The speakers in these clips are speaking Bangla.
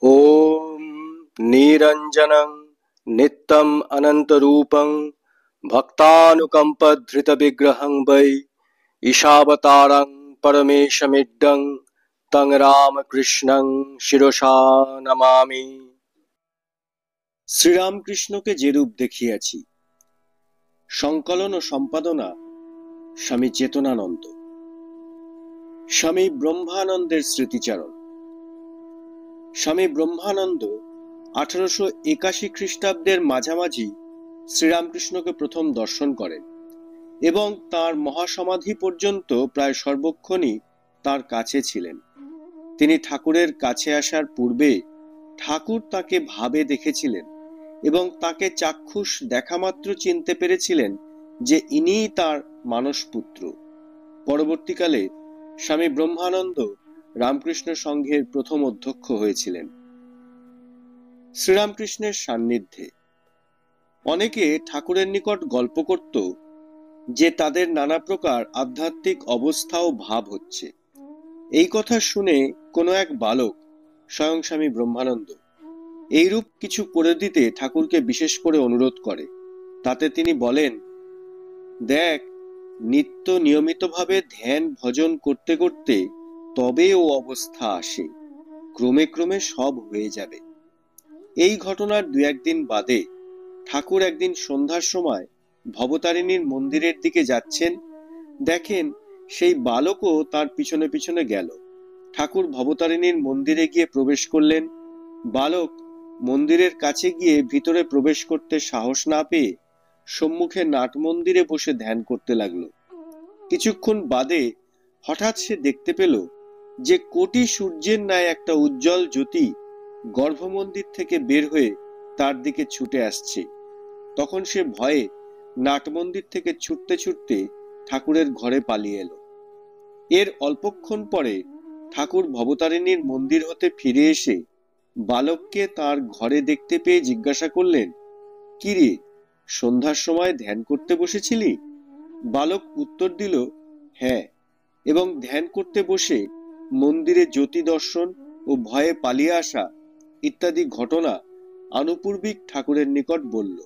ॐ निरञ्जनं नित्यम् अनन्तरूपं भक्तानुकम्पधृतविग्रहं वै ईशावतारं परमेशमिड्डं तं রামকৃষ্ণং শিরসা নমামি। শ্রীরামকৃষ্ণকে যে রূপ দেখিয়াছি। সংকলন ও সম্পাদনা স্বামী চেতনানন্দ। স্বামী ব্রহ্মানন্দের স্মৃতিচারণ। স্বামী ব্রহ্মানন্দ 1881 খ্রিস্টাব্দের মাঝামাঝি শ্রীরামকৃষ্ণকে প্রথম দর্শন করেন এবং তাঁর মহাসমাধি পর্যন্ত প্রায় সর্বক্ষণই তাঁর কাছে ছিলেন। তিনি ঠাকুরের কাছে আসার পূর্বে ঠাকুর তাকে ভাবে দেখেছিলেন এবং তাকে চাক্ষুষ দেখামাত্র চিনতে পেরেছিলেন যে ইনিই তাঁর মানসপুত্র। পরবর্তীকালে স্বামী ব্রহ্মানন্দ রামকৃষ্ণ সংঘের প্রথম অধ্যক্ষ হয়েছিলেন। শ্রীরামকৃষ্ণের সান্নিধ্যে অনেকে ঠাকুরের নিকট গল্প করত যে তাদের নানা প্রকার আধ্যাত্মিক অবস্থা ও ভাব হচ্ছে। এই কথা শুনে কোনো এক বালক, স্বয়ং স্বামী ব্রহ্মানন্দ, এইরূপ কিছু করে দিতে ঠাকুরকে বিশেষ করে অনুরোধ করে। তাতে তিনি বলেন, দেখ, নিত্য নিয়মিতভাবে ধ্যান ভজন করতে করতে তবে ও অবস্থা আসে, ক্রমে ক্রমে সব হয়ে যাবে। এই ঘটনার দু একদিন বাদে ঠাকুর একদিন সন্ধ্যার সময় ভবতারিণীর মন্দিরের দিকে যাচ্ছেন। দেখেন সেই বালকও তার পিছনে পিছনে গেল। ঠাকুর ভবতারিণীর মন্দিরে গিয়ে প্রবেশ করলেন। বালক মন্দিরের কাছে গিয়ে ভিতরে প্রবেশ করতে সাহস না পেয়ে সম্মুখে নাট মন্দিরে বসে ধ্যান করতে লাগলো। কিছুক্ষণ বাদে হঠাৎ সে দেখতে পেল যে কোটি সূর্যের ন্যায় একটা উজ্জ্বল জ্যোতি গর্ভমন্দির থেকে বের হয়ে তার দিকে ছুটে আসছে। তখন সে ভয়ে নাটমন্দির থেকে ছুটতে ছুটতে ঠাকুরের ঘরে পালিয়ে এলো। এর অল্পক্ষণ পরে ঠাকুর ভবতারিণীর মন্দির হতে ফিরে এসে বালককে তার ঘরে দেখতে পেয়ে জিজ্ঞাসা করলেন, কি রে, সন্ধ্যার সময় ধ্যান করতে বসেছিলি? বালক উত্তর দিল, হ্যাঁ, এবং ধ্যান করতে বসে মন্দিরে জ্যোতি দর্শন ও ভয়ে পালিয়ে আসা ইত্যাদি ঘটনা আনুপূর্বিক ঠাকুরের নিকট বলল।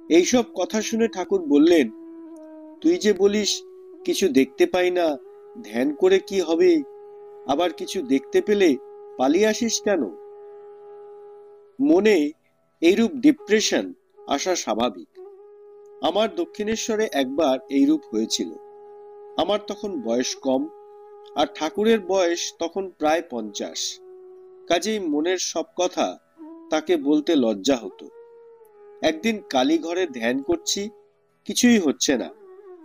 এইসব কথা শুনে ঠাকুর বললেন, তুই যে বলিস কিছু দেখতে পাই না, ধ্যান করে কি হবে? আবার কিছু দেখতে পেলে পালিয়ে আসিস কেন? মনে এইরূপ ডিপ্রেশন আসা স্বাভাবিক। আমার দক্ষিণেশ্বরে একবার এইরূপ হয়েছিল। আমার তখন বয়স কম, আর ঠাকুরের বয়স তখন প্রায় 50। কাজেই মনের সব কথা তাকে বলতে লজ্জা হতো। একদিন কালীঘরে ধ্যান করছি, কিছুই হচ্ছে না।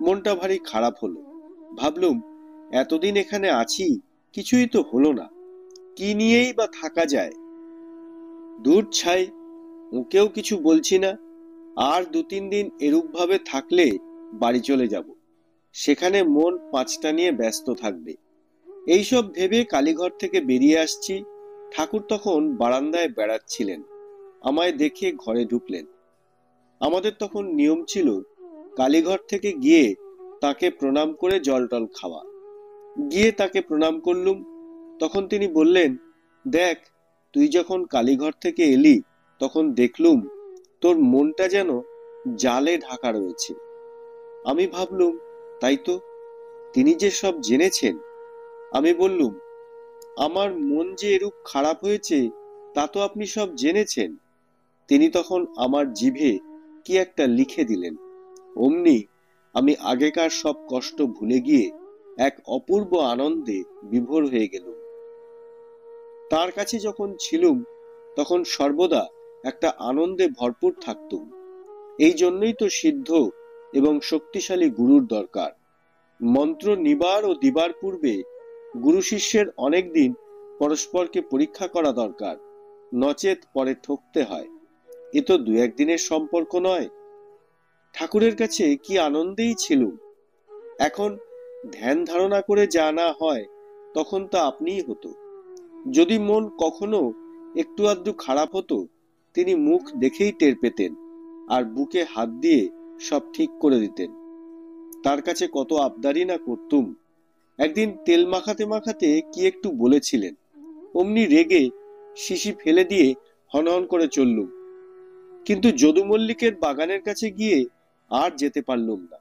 মনটা ভারী খারাপ হলো। ভাবলুম, এতদিন এখানে আছি, কিছুই তো হলো না, কি নিয়েই বা থাকা যায়? দূর ছাই, ওকেও কিছু বলছি না। আর 2-3 দিন এরূপ ভাবে থাকলে বাড়ি চলে যাব। সেখানে মন 5টা নিয়ে ব্যস্ত থাকবে। এইসব ভেবে কালীঘর থেকে বেরিয়ে আসছি। ঠাকুর তখন বারান্দায় বেড়াচ্ছিলেন। আমায় দেখে ঘরে ঢুকলেন। আমাদের তখন নিয়ম ছিল কালীঘর থেকে গিয়ে তাকে প্রণাম করে জল টল খাওয়া। গিয়ে তাকে প্রণাম করলুম। তখন তিনি বললেন, দেখ, তুই যখন কালীঘর থেকে এলি তখন দেখলুম তোর মনটা যেন জালে ঢাকা রয়েছে। আমি ভাবলুম, তাই তো, তিনি যে সব জেনেছেন। আমি বললুম, আমার মন যে এরূপ খারাপ হয়েছে তা তো আপনি সব জেনেছেন। তিনি তখন আমার জিভে কি একটা লিখে দিলেন। অমনি আমি আগেকার সব কষ্ট ভুলে গিয়ে এক অপূর্ব আনন্দে বিভোর হয়ে গেলুম। তার কাছে যখন ছিলুম তখন সর্বদা একটা আনন্দে ভরপুর থাকতুম। এই জন্যই তো সিদ্ধ এবং শক্তিশালী গুরুর দরকার। মন্ত্র নিবার ও দিবার পূর্বে গুরু শিষ্যের অনেক দিন পরস্পরকে পরীক্ষা করা দরকার, নচেত পরে ঠকতে হয়। এ তো 2-1 দিনের সম্পর্ক নয়। ঠাকুরের কাছে কি আনন্দেই ছিলুম। এখন ধ্যান ধারণা করে যা না হয় তখন তা আপনিই হতো। যদি মন কখনো একটু আধটু খারাপ হতো, তিনি মুখ দেখেই টের পেতেন আর বুকে হাত দিয়ে সব ঠিক করে দিতেন। তার কাছে কত আবদারি না করতুম। একদিন তেল মাখাতে মাখাতে কি একটু বলেছিলেন, অমনি রেগে শিশি ফেলে দিয়ে হনহন করে চললুম। কিন্তু যদু মল্লিকের বাগানের কাছে গিয়ে আর যেতে পারলুম না,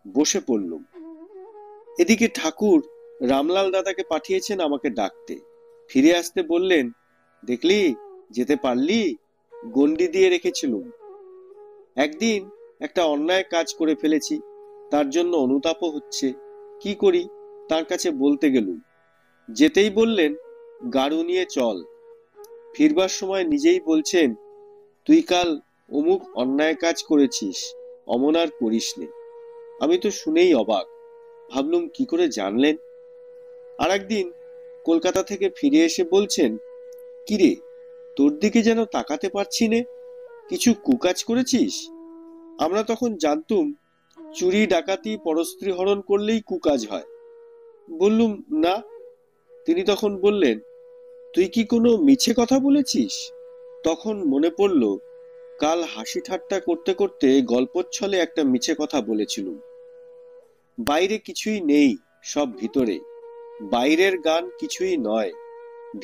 বসে পড়লুম। এদিকে ঠাকুর রামলাল দাদাকে পাঠিয়েছেন আমাকে ডাকতে। ফিরে আসতে বললেন, দেখলি যেতে পারলি, গন্ডি দিয়ে রেখেছিলুম। একদিন একটা অন্যায় কাজ করে ফেলেছি, তার জন্য অনুতাপও হচ্ছে। কি করি তার কাছে বলতে গেলুম। যেতেই বললেন, গাড়ু নিয়ে চল। ফিরবার সময় নিজেই বলছেন, তুই কাল অমুক অন্যায় কাজ করেছিস, অমন আর করিস নে। আমি তো শুনেই অবাক, ভাবলুম কি করে জানলেন। আর একদিন কলকাতা থেকে ফিরে এসে বলছেন, কিরে তোর দিকে যেন তাকাতে পারছি নে, কিছু কুকাজ করেছিস? আমরা তখন জানতুম চুরি ডাকাতি পরস্ত্রী হরণ করলেই কুকাজ হয়। বললুম না। তিনি তখন বললেন, তুই কি কোনো মিছে কথা বলেছিস? তখন মনে পড়ল কাল হাসি ঠাট্টা করতে করতে গল্পচ্ছলে একটা মিছে কথা বলেছিলুম। বাইরে কিছুই নেই, সব ভিতরে। বাইরের গান কিছুই নয়,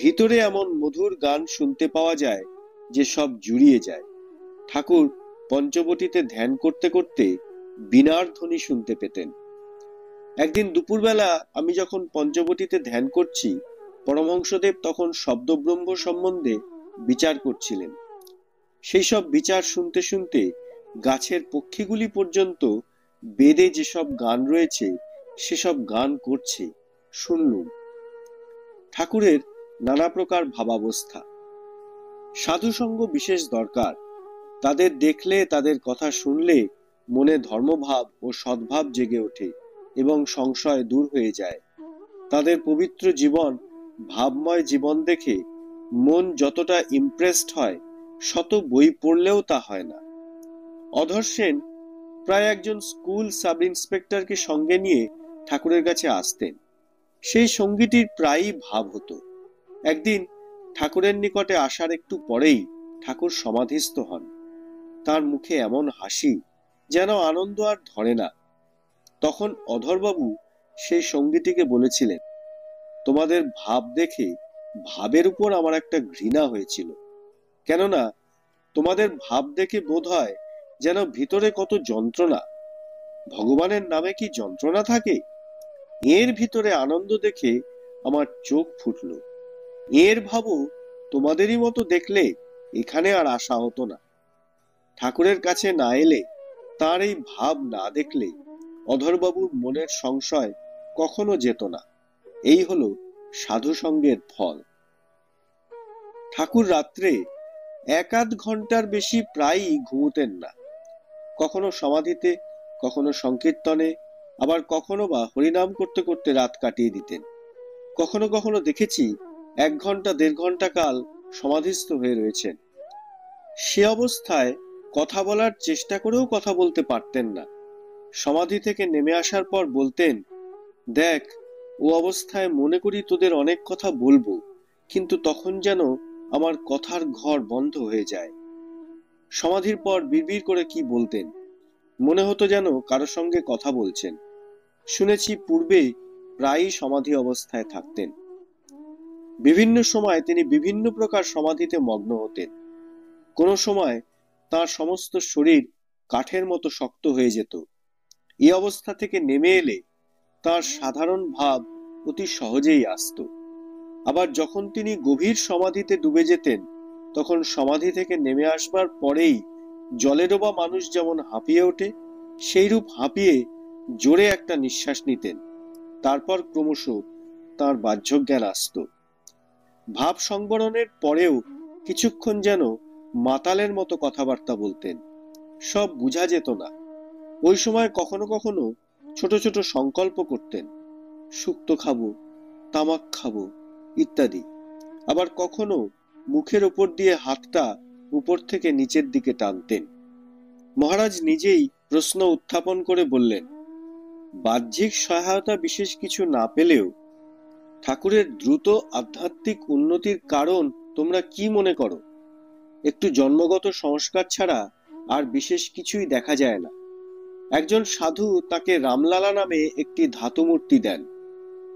ভিতরে এমন মধুর গান শুনতে পাওয়া যায় যে সব জুড়িয়ে যায়। ঠাকুর পঞ্চবটিতে ধ্যান করতে করতে বীণার ধ্বনি শুনতে পেতেন। একদিন দুপুরবেলা আমি যখন পঞ্চবটিতে ধ্যান করছি, পরমহংসদেব তখন শব্দব্রহ্ম সম্বন্ধে বিচার করছিলেন। সেই সব বিচার শুনতে শুনতে গাছের পক্ষীগুলি পর্যন্ত বেদে যেসব গান রয়েছে সেসব গান করছে, শুনলুম। ঠাকুরের নানা প্রকার ভাবাবস্থা। সাধুসঙ্গ বিশেষ দরকার। তাদের দেখলে, তাদের কথা শুনলে মনে ধর্মভাব ও সদ্ভাব জেগে ওঠে এবং সংশয় দূর হয়ে যায়। তাদের পবিত্র জীবন, ভাবময় জীবন দেখে মন যতটা ইমপ্রেসড হয়, শত বই পড়লেও তা হয় না। অধর সেন প্রায় একজন স্কুল সাব ইন্সপেক্টরকে সঙ্গে নিয়ে ঠাকুরের কাছে আসতেন। সেই সঙ্গীটির প্রায়ই ভাব হতো। একদিন ঠাকুরের নিকটে আসার একটু পরেই ঠাকুর সমাধিস্থ হন। তার মুখে এমন হাসি যেন আনন্দ আর ধরে না। তখন অধরবাবু সেই সঙ্গীটিকে বলেছিলেন, তোমাদের ভাব দেখে ভাবের উপর আমার একটা ঘৃণা হয়েছিল। কেননা তোমাদের ভাব দেখে বোধ হয় যেন ভিতরে কত যন্ত্রণা। ভগবানের নামে কি যন্ত্রণা থাকে? এর ভিতরে আনন্দ দেখে আমার চোখ ফুটল। এর ভাবও তোমাদেরই মতো দেখলে এখানে আর আসা হতো না। ঠাকুরের কাছে না এলে, তার এই ভাব না দেখলে অধরবাবুর মনের সংশয় কখনো যেত না। এই হলো সাধু সঙ্গের ফল। ঠাকুর রাত্রে 1-8 ঘন্টার বেশি প্রায়ই ঘুমুতেন না। কখনো সমাধিতে, কখনো সংকীর্তনে, আবার কখনো বা হরিনাম করতে করতে রাত কাটিয়ে দিতেন। কখনো কখনো দেখেছি 1 ঘন্টা 1.5 ঘন্টা কাল সমাধিস্থ হয়ে রয়েছেন। সে অবস্থায় কথা বলার চেষ্টা করেও কথা বলতে পারতেন না। সমাধি থেকে নেমে আসার পর বলতেন, দেখ ও অবস্থায় মনে করি তোদের অনেক কথা বলবো, কিন্তু তখন যেন আমার কথার ঘর বন্ধ হয়ে যায়। সমাধির পর বিড়বিড় করে কি বলতেন, মনে হতো যেন কারো সঙ্গে কথা বলছেন। শুনেছি পূর্বে প্রায়ই সমাধি অবস্থায় থাকতেন। বিভিন্ন সময় তিনি বিভিন্ন প্রকার সমাধিতে মগ্ন হতেন। কোন সময় তার সমস্ত শরীর কাঠের মতো শক্ত হয়ে যেত। এই অবস্থা থেকে নেমে এলে তার সাধারণ ভাব অতি সহজেই আসত। আবার যখন তিনি গভীর সমাধিতে ডুবে যেতেন, তখন সমাধি থেকে নেমে আসবার পরেই জলে ডোবা মানুষ যেমন হাঁপিয়ে ওঠে, সেইরূপ হাঁপিয়ে জোরে একটা নিঃশ্বাস নিতেন। তারপর ক্রমশ তার বাহ্যজ্ঞান আসত। ভাব সংবরণের পরেও কিছুক্ষণ যেন মাতালের মতো কথাবার্তা বলতেন। সব বুঝা যেত না। ওই সময় কখনো কখনো ছোট ছোট সংকল্প করতেন, শুক্তো খাবো, তামাক খাবো ইত্যাদি। আবার কখনো মুখের উপর দিয়ে হাতটা উপর থেকে নিচের দিকে টানতেন। মহারাজ নিজেই প্রশ্ন উত্থাপন করে বললেন, বাহ্যিক সহায়তা বিশেষ কিছু না পেলেও ঠাকুরের দ্রুত আধ্যাত্মিক উন্নতির কারণ তোমরা কি মনে করো? একটু জন্মগত সংস্কার ছাড়া আর বিশেষ কিছুই দেখা যায় না। একজন সাধু তাকে রামলালা নামে একটি ধাতু মূর্তি দেন।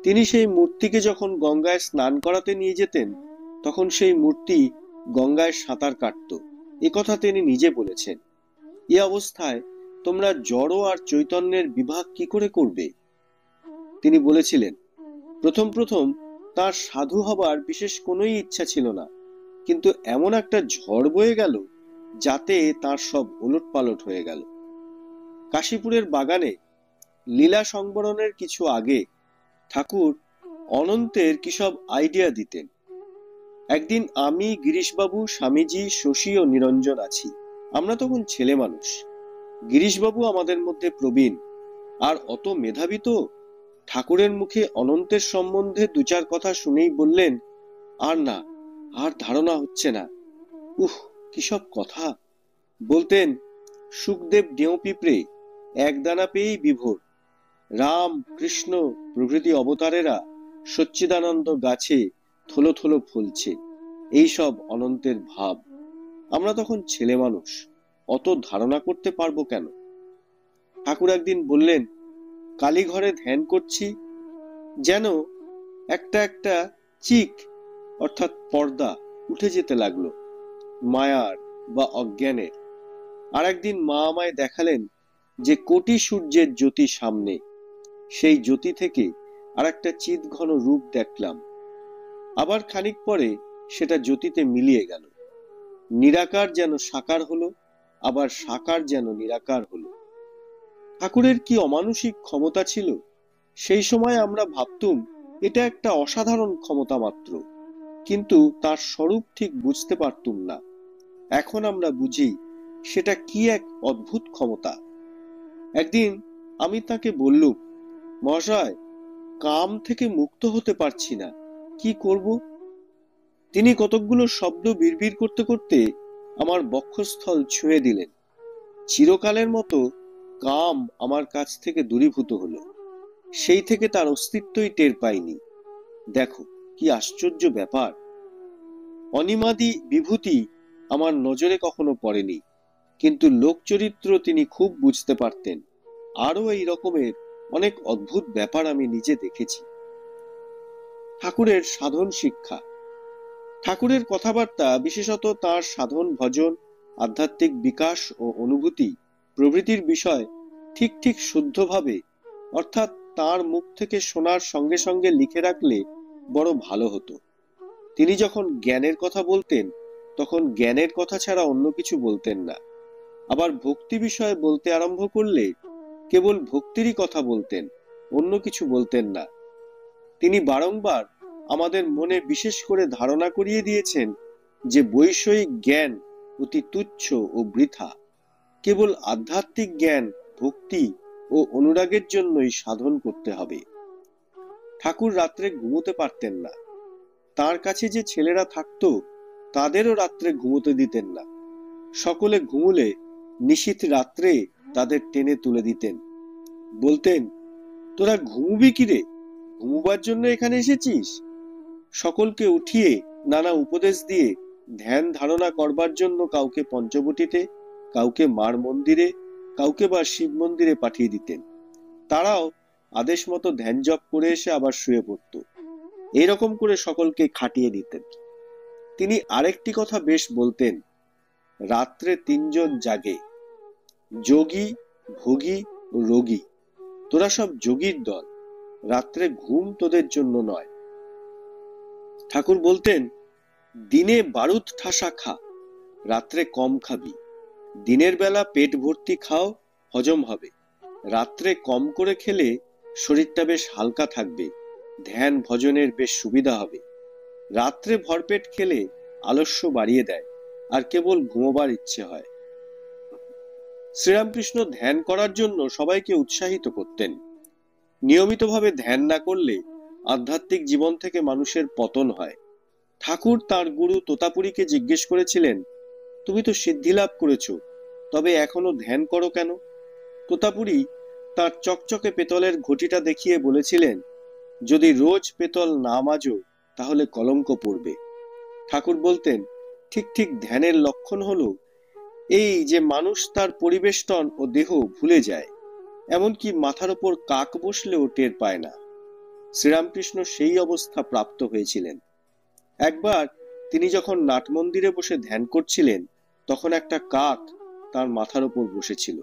তিনি সেই মূর্তিকে যখন গঙ্গায় স্নান করাতে নিয়ে যেতেন, তখন সেই মূর্তি গঙ্গায় সাঁতার কাটত, একথা তিনি নিজে বলেছেন। এ অবস্থায় তোমরা জড় আর চৈতন্যের বিভাগ কি করে করবে? তিনি বলেছিলেন, প্রথম প্রথম তার সাধু হবার বিশেষ কোনো ইচ্ছা ছিল না, কিন্তু এমন একটা ঝড় বয়ে গেল যাতে তার সব ওলটপালট হয়ে গেল। কাশীপুরের বাগানে লীলা সংবরণের কিছু আগে ঠাকুর অনন্তের কি সব আইডিয়া দিতেন। একদিন আমি, গিরিশবাবু, স্বামীজি, শশী ও নিরঞ্জন আছি। আমরা তখন ছেলে মানুষ। গিরিশবাবু আমাদের মধ্যে প্রবীণ আর অত মেধাবী তো। ঠাকুরের মুখে অনন্তের সম্বন্ধে দু চার কথা শুনেই বললেন, আর না, আর ধারণা হচ্ছে না। উহ, কি সব কথা বলতেন! সুখদেব ডেউ পিঁপড়ে একদানা পেয়েই বিভোর। রাম, কৃষ্ণ প্রভৃতি অবতারেরা সচ্চিদানন্দ গাছে থলো থলো ফলছে, এইসব অনন্তের ভাব। আমরা তখন ছেলে মানুষ, অত ধারণা করতে পারবো কেন? ঠাকুর একদিন বললেন, কালীঘরে ধ্যান করছি, যেন একটা একটা চিক অর্থাৎ পর্দা উঠে যেতে লাগলো, মায়ার বা অজ্ঞানের। আর একদিন মা আমায় দেখালেন যে কোটি সূর্যের জ্যোতি সামনে, সেই জ্যোতি থেকে আর একটা চিৎ ঘন রূপ দেখলাম। আবার খানিক পরে সেটা জ্যোতিতে মিলিয়ে গেল। নিরাকার যেন সাকার হলো, আবার সাকার যেন নিরাকার হলো। ঠাকুরের কি অমানুষিক ক্ষমতা ছিল! সেই সময় আমরা ভাবতুম এটা একটা অসাধারণ ক্ষমতা মাত্র, কিন্তু তার স্বরূপ ঠিক বুঝতে পারতুম না। এখন আমরা বুঝি সেটা কি এক অদ্ভুত ক্ষমতা। একদিন আমি তাকে বললুম, মহাশয়, কাম থেকে মুক্ত হতে পারছি না, কি করব? তিনি কতকগুলো শব্দ বিড়বিড় করতে করতে আমার বক্ষস্থল ছুঁয়ে দিলেন। চিরকালের মতো কাম আমার কাছ থেকে দূরীভূত হলো। সেই থেকে তার অস্তিত্বই টের পাইনি। দেখো কি আশ্চর্য ব্যাপার! অনিমাদি বিভূতি আমার নজরে কখনো পড়েনি, কিন্তু লোকচরিত্র তিনি খুব বুঝতে পারতেন। আরো এই রকমের অনেক অদ্ভুত ব্যাপার আমি নিজে দেখেছি। ঠাকুরের সাধন শিক্ষা। ঠাকুরের কথাবার্তা, বিশেষত তার সাধন ভজন, আধ্যাত্মিক বিকাশ ও অনুভূতি প্রভৃতির বিষয় ঠিক ঠিক শুদ্ধভাবে, অর্থাৎ তার মুখ থেকে শোনার সঙ্গে সঙ্গে লিখে রাখলে বড় ভালো হতো। তিনি যখন জ্ঞানের কথা বলতেন তখন জ্ঞানের কথা ছাড়া অন্য কিছু বলতেন না। আবার ভক্তি বিষয়ে বলতে আরম্ভ করলে কেবল ভক্তিরই কথা বলতেন, অন্য কিছু বলতেন না। তিনি বারংবার আমাদের মনে বিশেষ করে ধারণা করিয়ে দিয়েছেন যে বৈষয়িক জ্ঞান অতি তুচ্ছ ও বৃথা। কেবল আধ্যাত্মিক জ্ঞান, ভক্তি ও অনুরাগের জন্যই সাধন করতে হবে। ঠাকুর রাত্রে ঘুমোতে পারতেন না। তার কাছে যে ছেলেরা থাকতো তাদেরও রাত্রে ঘুমোতে দিতেন না। সকলে ঘুমুলে নিশীথ রাত্রে তাদের টেনে তুলে দিতেন। বলতেন, তোরা ঘুমবি কিরে? ঘুমবার জন্য এখানে এসেছিস? সকলকে উঠিয়ে নানা উপদেশ দিয়ে ধ্যান ধারণা করবার জন্য কাউকে পঞ্চবটিতে, কাউকে মার মন্দিরে, কাউকে বা শিব মন্দিরে পাঠিয়ে দিতেন। তারাও আদেশ মতো ধ্যান জপ করে এসে আবার শুয়ে পড়ত। এইরকম করে সকলকে খাটিয়ে দিতেন। তিনি আরেকটি কথা বেশ বলতেন, রাত্রে তিনজন জাগে, যোগী, ভোগী ও রোগী। তোরা সব যোগীর দল, রাত্রে ঘুম তোদের জন্য নয়। ঠাকুর বলতেন, দিনে বারুদ ঠাসা খা, রাত্রে কম খাবি। দিনের বেলা পেট ভর্তি খাও, হজম হবে। রাত্রে কম করে খেলে শরীরটা বেশ হালকা থাকবে, ধ্যান ভজনের বেশ সুবিধা হবে। রাত্রে ভরপেট খেলে আলস্য বাড়িয়ে দেয়, আর কেবল ঘুমোবার ইচ্ছে হয়। শ্রীরামকৃষ্ণ ধ্যান করার জন্য সবাইকে উৎসাহিত করতেন। নিয়মিতভাবে ধ্যান না করলে আধ্যাত্মিক জীবন থেকে মানুষের পতন হয়। ঠাকুর তার গুরু তোতাপুরীকে জিজ্ঞেস করেছিলেন, তুমি তো সিদ্ধি লাভ করেছো, তবে এখনো ধ্যান করো কেন? তোতাপুরী তার চকচকে পেতলের ঘটিটা দেখিয়ে বলেছিলেন, যদি রোজ পেতল না মাজো তাহলে কলঙ্ক পড়বে। ঠাকুর বলতেন, ঠিক ঠিক ধ্যানের লক্ষণ হলো এই যে মানুষ তার পরিবেষ্টন ও দেহ ভুলে যায়, এমনকি মাথার উপর কাক বসলেও টের পায় না। শ্রীরামকৃষ্ণ সেই অবস্থা প্রাপ্ত হয়েছিলেন। একবার তিনি যখন নাট মন্দিরে বসে ধ্যান করছিলেন, তখন একটা কাক তার মাথার উপর বসেছিল।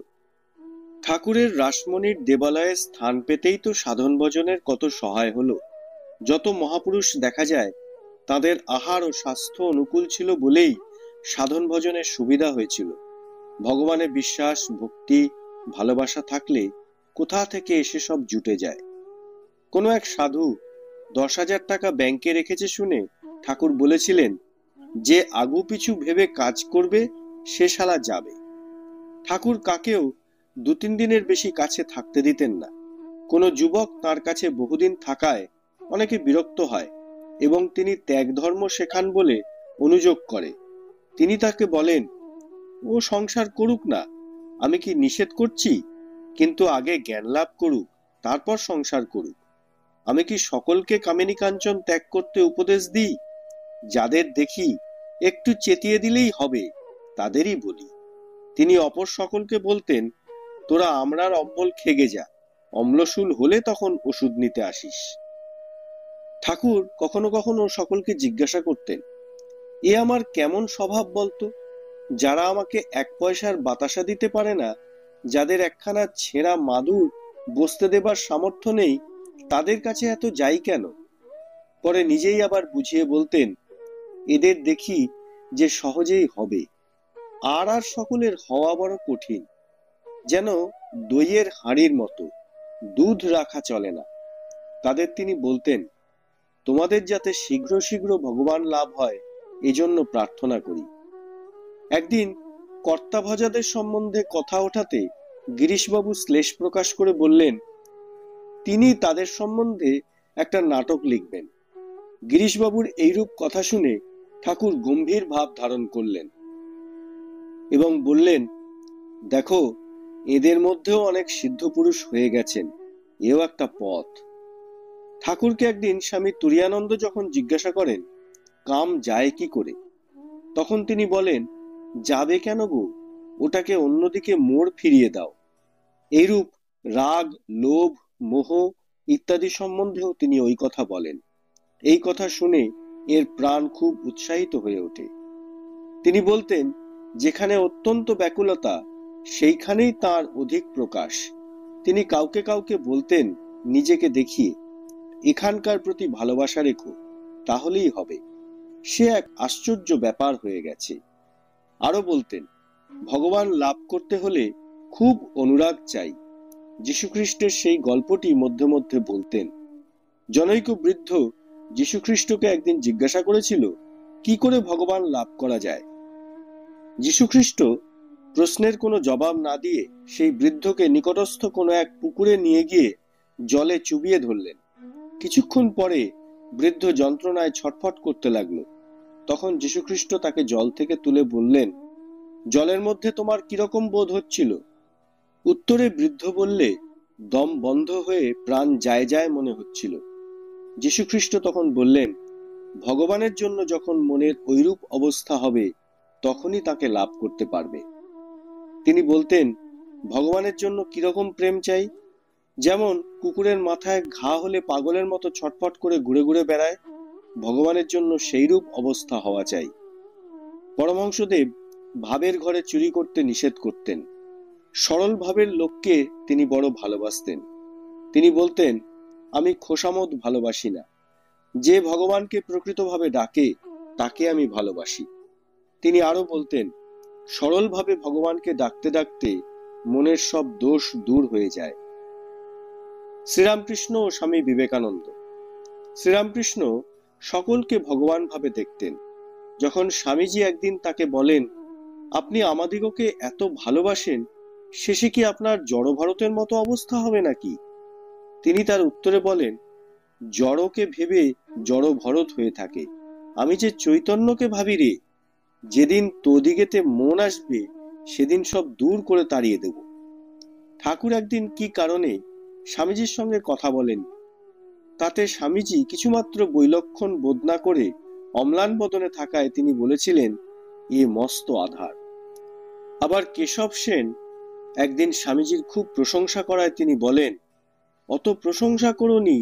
ঠাকুরের রাসমণির দেবালয়ে স্থান পেতেই তো সাধন ভজনের কত সহায় হলো। যত মহাপুরুষ দেখা যায়, তাদের আহার ও স্বাস্থ্য অনুকূল ছিল বলেই সাধন ভজনের সুবিধা হয়েছিল। ভগবানে বিশ্বাস, ভক্তি, ভালোবাসা থাকলে কোথা থেকে এসে সব জুটে যায়। কোনো এক সাধু 10,000 টাকা ব্যাংকে রেখেছে শুনে ঠাকুর বলেছিলেন, যে আগু পিছু ভেবে কাজ করবে সে শালা যাবে। ঠাকুর কাকেও 2-3 দিনের বেশি কাছে থাকতে দিতেন না। কোনো যুবক তার কাছে বহুদিন থাকায় অনেকে বিরক্ত হয় এবং তিনি ত্যাগ ধর্ম শেখান বলে অনুযোগ করে। তিনি তাকে বলেন, ও সংসার করুক না, আমি কি নিষেধ করছি, কিন্তু আগে জ্ঞান লাভ করুক, তারপর সংসার করুক। আমি কি সকলকে কামিনী কাঞ্চন ত্যাগ করতে উপদেশ দিই? যাদের দেখি একটু চেতিয়ে দিলেই হবে তাদেরই বলি। তিনি অপর সকলকে বলতেন, তোরা আমরার অম্বল খেগে যা, অম্লশূল হলে তখন ওষুধ নিতে আসিস। ঠাকুর কখনো কখনো সকলকে জিজ্ঞাসা করতেন, এ আমার কেমন স্বভাব বলতো? যারা আমাকে 1 পয়সার বাতাসা দিতে পারে না, যাদের একখানা ছেঁড়া মাদুর বসতে দেবার সামর্থ্য নেই, তাদের কাছে এত যাই কেন? পরে নিজেই আবার বুঝিয়ে বলতেন, এদের দেখি যে সহজেই হবে, আর আর সকলের হওয়া বড় কঠিন, যেন দইয়ের হাঁড়ির মতো, দুধ রাখা চলে না। তাদের তিনি বলতেন, তোমাদের যাতে শীঘ্র শীঘ্র ভগবান লাভ হয় এজন্য প্রার্থনা করি। একদিন কর্তাভজাদের সম্বন্ধে কথা ওঠাতে গিরিশবাবু শ্লেষ প্রকাশ করে বললেন, তিনি তাদের সম্বন্ধে একটা নাটক লিখবেন। গিরিশবাবুর এইরূপ কথা শুনে ঠাকুর গম্ভীর ভাব ধারণ করলেন এবং বললেন, দেখো, এদের মধ্যেও অনেক সিদ্ধ পুরুষ হয়ে গেছেন, এও একটা পথ। ঠাকুরকে একদিন স্বামী তুরীয়ানন্দ যখন জিজ্ঞাসা করেন, কাম যায় কি করে, তখন তিনি বলেন, যাবে কেন গো, ওটাকে অন্যদিকে মোড় ফিরিয়ে দাও। এইরূপ রাগ, লোভ, মোহ ইত্যাদি সম্বন্ধেও তিনি ওই কথা বলেন। এই কথা শুনে এর প্রাণ খুব উৎসাহিত হয়ে ওঠে। তিনি বলতেন, যেখানে অত্যন্ত ব্যাকুলতা সেইখানেই তার অধিক প্রকাশ। তিনি কাউকে কাউকে বলতেন, নিজেকে দেখিয়ে, এখানকার প্রতি ভালোবাসা রেখো, তাহলেই হবে। সে এক আশ্চর্য ব্যাপার হয়ে গেছে। আরো বলতেন, ভগবান লাভ করতে হলে খুব অনুরাগ চাই। যীশুখ্রিস্টের সেই গল্পটি মধ্যে মধ্যে বলতেন। জনৈক বৃদ্ধ যীশুখ্রিস্টকে একদিন জিজ্ঞাসা করেছিল, কি করে ভগবান লাভ করা যায়? যীশুখ্রিস্ট প্রশ্নের কোনো জবাব না দিয়ে সেই বৃদ্ধকে নিকটস্থ কোনো এক পুকুরে নিয়ে গিয়ে জলে চুবিয়ে ধরলেন। কিছুক্ষণ পরে বৃদ্ধ যন্ত্রণায় ছটফট করতে লাগলো। তখন যীশুখ্রিস্ট তাকে জল থেকে তুলে বললেন, জলের মধ্যে তোমার কিরকম বোধ হচ্ছিল? উত্তরে বৃদ্ধ বললে, দম বন্ধ হয়ে প্রাণ যায় যায় মনে হচ্ছিল। যীশুখ্রিস্ট তখন বললেন, ভগবানের জন্য যখন মনের ঐরূপ অবস্থা হবে তখনই তাকে লাভ করতে পারবে। তিনি বলতেন, ভগবানের জন্য কিরকম প্রেম চাই? যেমন কুকুরের মাথায় ঘা হলে পাগলের মতো ছটফট করে ঘুরে ঘুরে বেড়ায়, ভগবানের জন্য সেইরূপ অবস্থা হওয়া চাই। পরমহংসদেব ভাবের ঘরে চুরি করতে নিষেধ করতেন। সরল ভাবের লোককে তিনি বড় ভালোবাসতেন। তিনি বলতেন, আমি খোসামত ভালোবাসি না, যে ভগবানকে প্রকৃতভাবে ডাকে তাকে আমি ভালোবাসি। তিনি আরো বলতেন, সরলভাবে ভগবানকে ডাকতে ডাকতে মনের সব দোষ দূর হয়ে যায়। শ্রীরামকৃষ্ণ ও স্বামী বিবেকানন্দ। শ্রীরামকৃষ্ণ সকলকে ভগবান ভাবে দেখতেন। যখন স্বামীজি একদিন তাকে বলেন, আপনি আমাদিগকে এত ভালোবাসেন, শেষে কি আপনার জড় ভারতের মতো অবস্থা হবে নাকি? তিনি তার উত্তরে বলেন, জড়কে ভেবে জড় ভরত হয়ে থাকে, আমি যে চৈতন্যকে ভাবি রে, যেদিন তোদিগেতে মন আসবে সেদিন সব দূর করে তাড়িয়ে দেব। ঠাকুর একদিন কি কারণে স্বামীজির সঙ্গে কথা বলেন, তাতে স্বামীজি কিছুমাত্র বৈলক্ষণ বোধ না করে অম্লান বদনে থাকায় তিনি বলেছিলেন, এ মস্ত আধার। আবার কেশব সেন একদিন স্বামীজির খুব প্রশংসা করায় তিনি বলেন, অত প্রশংসা করনি,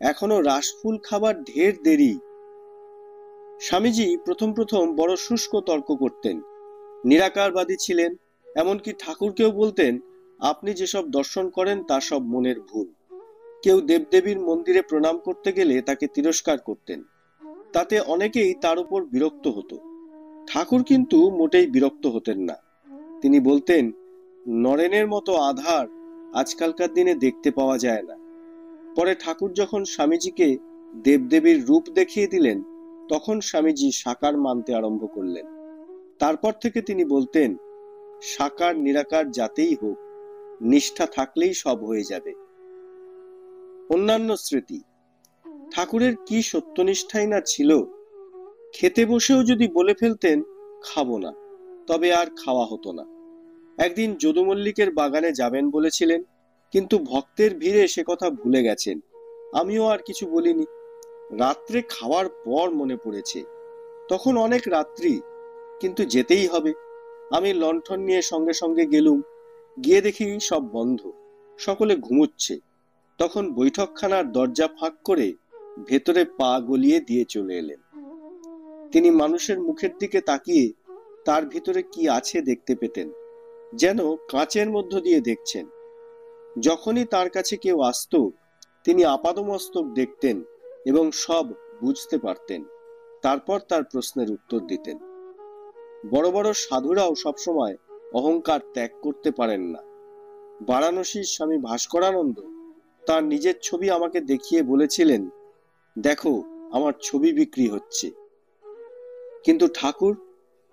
এখনো রাসফুল খাবার ঢের দেরি। স্বামীজি প্রথম প্রথম বড় শুষ্ক তর্ক করতেন, নিরাকারবাদী ছিলেন। এমনকি ঠাকুরকেও বলতেন, আপনি যেসব দর্শন করেন তা সব মনের ভুল। কেউ দেবদেবীর মন্দিরে প্রণাম করতে গেলে তাকে তিরস্কার করতেন। তাতে অনেকেই তার উপর বিরক্ত হতো। ঠাকুর কিন্তু মোটেই বিরক্ত হতেন না। তিনি বলতেন, নরেনের মতো আধার আজকালকার দিনে দেখতে পাওয়া যায় না। পরে ঠাকুর যখন স্বামীজিকে দেবদেবীর রূপ দেখিয়ে দিলেন, তখন স্বামীজি সাকার মানতে আরম্ভ করলেন। তারপর থেকে তিনি বলতেন, সাকার নিরাকার যাতেই হোক, নিষ্ঠা থাকলেই সব হয়ে যাবে। অন্যান্য স্মৃতি। ঠাকুরের কি সত্যনিষ্ঠাই না ছিল! খেতে বসেও যদি বলে ফেলতেন খাবো না, তবে আর খাওয়া হতো না। একদিন যদু মল্লিকের বাগানে যাবেন বলেছিলেন, কিন্তু ভক্তের ভিড়ে সে কথা ভুলে গেছেন। আমিও আর কিছু বলিনি। রাত্রে খাওয়ার পর মনে পড়েছে, তখন অনেক রাত্রি, কিন্তু যেতেই হবে। আমি লণ্ঠন নিয়ে সঙ্গে সঙ্গে গেলুম। গিয়ে দেখি সব বন্ধ, সকলে ঘুমুচ্ছে। তখন বৈঠকখানার দরজা ফাঁক করে ভেতরে পা গলিয়ে দিয়ে চলে এলেন। তিনি মানুষের মুখের দিকে তাকিয়ে তার ভিতরে কি আছে দেখতে পেতেন, যেন কাঁচের মধ্য দিয়ে দেখছেন। যখনই তার কাছে কেউ আসতো, তিনি আপাদমস্তক দেখতেন এবং সব বুঝতে পারতেন। তারপর তার প্রশ্নের উত্তর দিতেন। বড় বড় সাধুরাও সবসময় অহংকার ত্যাগ করতে পারেন না। বারাণসীর স্বামী ভাস্করানন্দ তার নিজের ছবি আমাকে দেখিয়ে বলেছিলেন, দেখো আমার ছবি বিক্রি হচ্ছে। কিন্তু ঠাকুর,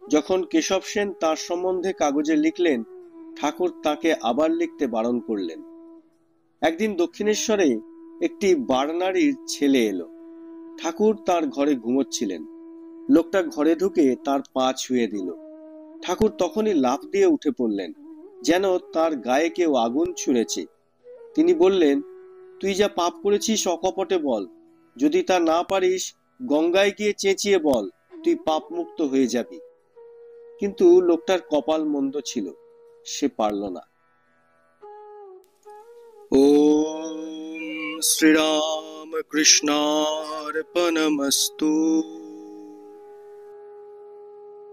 যখন কেশব সেন তার সম্বন্ধে কাগজে লিখলেন, ঠাকুর তাকে আবার লিখতে বারণ করলেন। একদিন দক্ষিণেশ্বরে একটি বারনারীর ছেলে এলো। ঠাকুর তার ঘরে ঘুমোচ্ছিলেন। লোকটা ঘরে ঢুকে তার পা ছুঁয়ে দিল। ঠাকুর তখনই লাফ দিয়ে উঠে পড়লেন, যেন তার গায়ে কেউ আগুন ছুঁড়েছে। তিনি বললেন, তুই যা পাপ করেছিস অকপটে বল। যদি তা না পারিস, গঙ্গায় গিয়ে চেঁচিয়ে বল, তুই পাপ মুক্ত হয়ে যাবি। কিন্তু লোকটার কপাল মন্দ ছিল, সে পারল না। ওম শ্রীরাম কৃষ্ণার্পণমস্তু।